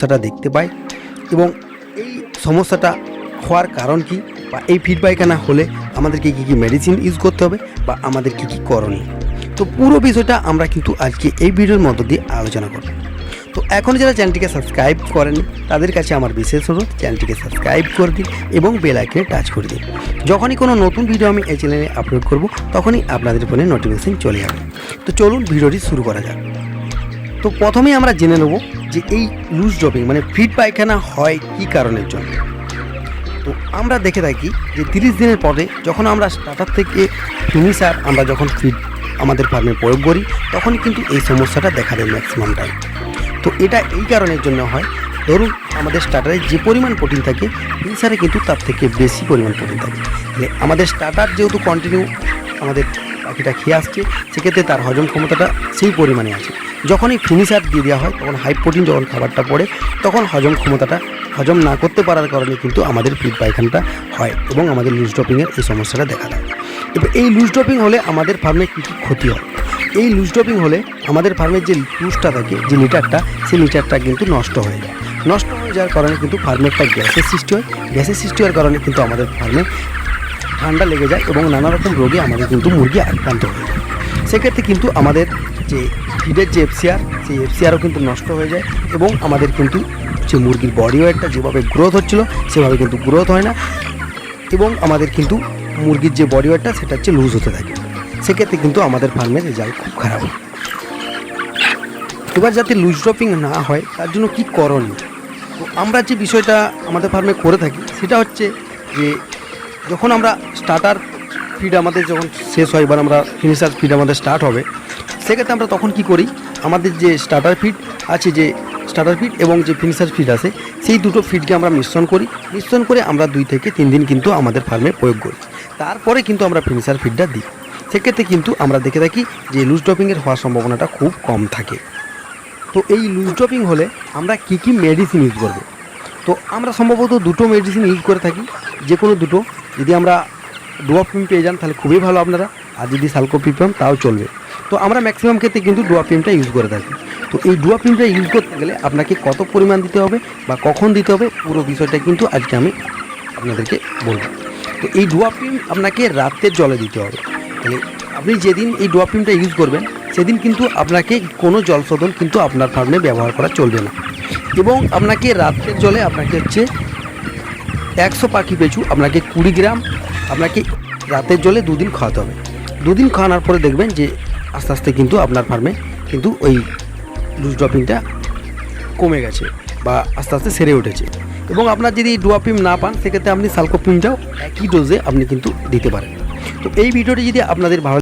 সমস্যাটা দেখতে পাই এবং এই সমস্যাটা হওয়ার কারণ কি বা এই ফিড পায়খানা হলে আমাদেরকে কী মেডিসিন ইউজ করতে হবে বা আমাদের কী করণীয়। তো পুরো বিষয়টা আমরা কিন্তু আজকে এই ভিডিওর মধ্য দিয়ে আলোচনা করব। তো এখন যারা চ্যানেলটিকে সাবস্ক্রাইব করেন তাদের কাছে আমার বিশেষ অনুরোধ, চ্যানেলটিকে সাবস্ক্রাইব করে দিন এবং বেল আইকনে টাচ করে দিন। যখনই কোনো নতুন ভিডিও আমি এই চ্যানেলে আপলোড করব তখনই আপনাদের ফোনে নোটিফিকেশন চলে যাবে। তো চলুন ভিডিওটি শুরু করা যাক। তো প্রথমেই আমরা জেনে নেব যে এই লুজ ড্রপিং মানে ফিড পায়খানা হয় কী কারণের জন্য। তো আমরা দেখে থাকি যে 30 দিনের পরে যখন আমরা স্টার্টার থেকে ফিনিশার আমরা যখন ফিড আমাদের ফার্মে প্রয়োগ করি তখন কিন্তু এই সমস্যাটা দেখা দেয় ম্যাক্সিমাম টাইম। তো এটা এই কারণের জন্য হয়, ধরুন আমাদের স্টার্টারে যে পরিমাণ প্রোটিন থাকে ফিনিশারে কিন্তু তার থেকে বেশি পরিমাণ প্রোটিন থাকে। তাহলে আমাদের স্টার্টার যেহেতু কন্টিনিউ আমাদের পাখিটা খেয়ে আসছে সেক্ষেত্রে তার হজম ক্ষমতাটা সেই পরিমাণে আছে। যখনই ফিনিশার দিয়ে দেওয়া হয় তখন হাই প্রোটিন যখন খাবারটা পড়ে তখন হজম ক্ষমতাটা হজম না করতে পারার কারণে কিন্তু আমাদের ফিড পায়খানাটা হয় এবং আমাদের লুজ ড্রপিংয়ের এই সমস্যাটা দেখা দেয়। এবার এই লুজ ড্রপিং হলে আমাদের ফার্মে কী কী ক্ষতি হয়। এই লুজ ড্রপিং হলে আমাদের ফার্মের যে লুজটা থাকে যে লিটারটা সেই লিটারটা কিন্তু নষ্ট হয়ে যায়। নষ্ট হয়ে যাওয়ার কারণে কিন্তু ফার্মে একটা গ্যাসের সৃষ্টি হয়। গ্যাসের সৃষ্টি হওয়ার কারণে কিন্তু আমাদের ফার্মে ঠান্ডা লেগে যায় এবং নানা রকম রোগে আমাদের কিন্তু মুরগি আক্রান্ত হয়ে যায়। সেক্ষেত্রে কিন্তু আমাদের যে ফিডের যে এফসিআর সেই এফসিআরও কিন্তু নষ্ট হয়ে যায় এবং আমাদের কিন্তু যে মুরগির বডি ওয়েটটা যেভাবে গ্রোথ হচ্ছিলো সেভাবে কিন্তু গ্রোথ হয় না এবং আমাদের কিন্তু মুরগির যে বডি ওয়েটটা সেটা হচ্ছে লুজ হতে থাকে। সেক্ষেত্রে কিন্তু আমাদের ফার্মের রেজাল্ট খুব খারাপ হয়। এবার যাতে লুজ ড্রপিং না হয় তার জন্য কী করণীয়। তো আমরা যে বিষয়টা আমাদের ফার্মে করে থাকি সেটা হচ্ছে যে যখন আমরা স্টার্টার ফিড আমাদের যখন শেষ হয় এবার আমরা ফিনিশার ফিড আমাদের স্টার্ট হবে সেক্ষেত্রে আমরা তখন কি করি, আমাদের যে স্টার্টার ফিড আছে যে স্টার্টার ফিড এবং যে ফিনিশার ফিড আছে সেই দুটো ফিডকে আমরা মিশ্রণ করে আমরা 2 থেকে 3 দিন কিন্তু আমাদের ফার্মে প্রয়োগ করি। তারপরে কিন্তু আমরা ফিনিশার ফিডটা দিই। সেক্ষেত্রে কিন্তু আমরা দেখে থাকি যে লুজ ড্রপিংয়ের হওয়ার সম্ভাবনাটা খুব কম থাকে। তো এই লুজ ড্রপিং হলে আমরা কী মেডিসিন ইউজ করব। তো আমরা সম্ভবত দুটো মেডিসিন ইউজ করে থাকি, যে কোনো দুটো। যদি আমরা ডুয়াপিম পেয়ে যান তাহলে খুবই ভালো আপনারা, আর যদি সালকোপিপাম তাও চলবে। তো আমরা ম্যাক্সিমাম ক্ষেত্রে কিন্তু ডুয়াপিমটা ইউজ করে থাকি। তো এই ডুয়াপিমটা ইউজ করতে গেলে আপনাকে কত পরিমাণ দিতে হবে বা কখন দিতে হবে পুরো বিষয়টা কিন্তু আজকে আমি আপনাদেরকে বলব। তো এই ডুয়াপিম আপনাকে রাতের জলে দিতে হবে। তাহলে আপনি যেদিন এই ডুয়াপিমটা ইউজ করবেন সেদিন কিন্তু আপনাকে কোনো জল শোধন কিন্তু আপনার ফার্মে ব্যবহার করা চলবে না এবং আপনাকে রাতের জলে আপনাকে হচ্ছে 100 পাখি পিছু আপনাকে 20 গ্রাম আপনাকে রাতের জলে 2 দিন খাওয়াতে হবে। 2 দিন খাওয়ানোর পরে দেখবেন যে আস্তে আস্তে কিন্তু আপনার ফার্মে কিন্তু ওই লুজ ড্রপিংটা কমে গেছে বা আস্তে আস্তে সেরে উঠেছে। এবং আপনার যদি ডুয়াপিম না পান সেক্ষেত্রে আপনি সালকোপিমটাও একই ডোজে আপনি কিন্তু দিতে পারেন। তো এই ভিডিওটি যদি আপনাদের ভালো